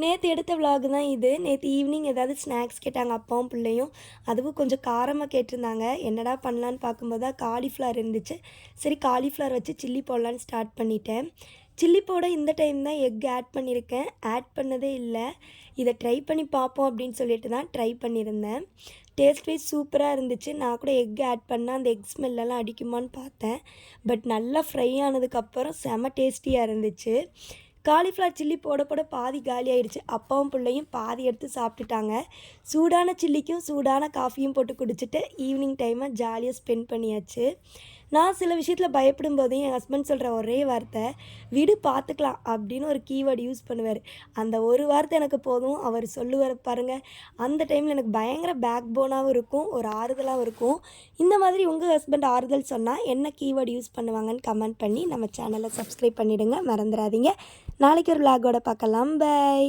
நேற்று எடுத்த விலாக் தான் இது. நேற்று ஈவினிங் ஏதாவது ஸ்நாக்ஸ் கேட்டாங்க அப்பாவும் பிள்ளையும். அதுவும் கொஞ்சம் காரமாக கேட்டிருந்தாங்க. என்னடா பண்ணலான்னு பார்க்கும்போது தான் காலிஃப்ளவர் இருந்துச்சு. சரி காலிஃப்ளவர் வச்சு சில்லி போடலான்னு ஸ்டார்ட் பண்ணிட்டேன். சில்லி போட இந்த டைம் தான் எக் ஆட் பண்ணியிருக்கேன். ஆட் பண்ணதே இல்லை. இதை ட்ரை பண்ணி பார்ப்போம் அப்படின்னு சொல்லிட்டு தான் ட்ரை பண்ணியிருந்தேன். டேஸ்ட் வைஸ் சூப்பராக இருந்துச்சு. நான் கூட எக் ஆட் பண்ணால் அந்த எக் ஸ்மெல்லெல்லாம் அடிக்குமான்னு பார்த்தேன். பட் நல்லா ஃப்ரை ஆனதுக்கப்புறம் செம டேஸ்டியாக இருந்துச்சு. காலிஃப்ளவர் சில்லி போட போட பாதி காலி ஆயிடுச்சு. அப்பாவும் பிள்ளையும் பாதி எடுத்து சாப்பிட்டுட்டாங்க. சூடான சில்லிக்கும் சூடான காஃபியும் போட்டு குடிச்சிட்டு ஈவினிங் டைமை ஜாலியாக ஸ்பெண்ட் பண்ணியாச்சு. நான் சில விஷயத்தில் பயப்படும் போது என் ஹஸ்பண்ட் சொல்கிற ஒரே வார்த்தை, விடு பார்த்துக்கலாம் அப்படின்னு ஒரு கீவேர்டு யூஸ் பண்ணுவார். அந்த ஒரு வார்த்தை எனக்கு போதும். அவர் சொல்லுவார் பாருங்கள், அந்த டைமில் எனக்கு பயங்கர பேக் போனாகவும் இருக்கும், ஒரு ஆறுதலாகவும் இருக்கும். இந்த மாதிரி உங்கள் ஹஸ்பண்ட் ஆறுதல் சொன்னால் என்ன கீவேர்டு யூஸ் பண்ணுவாங்கன்னு கமெண்ட் பண்ணி நம்ம சேனலை சப்ஸ்கிரைப் பண்ணிவிடுங்க, மறந்துடாதீங்க. நாளைக்கு ஒரு விலாகோட பார்க்கலாம். பை.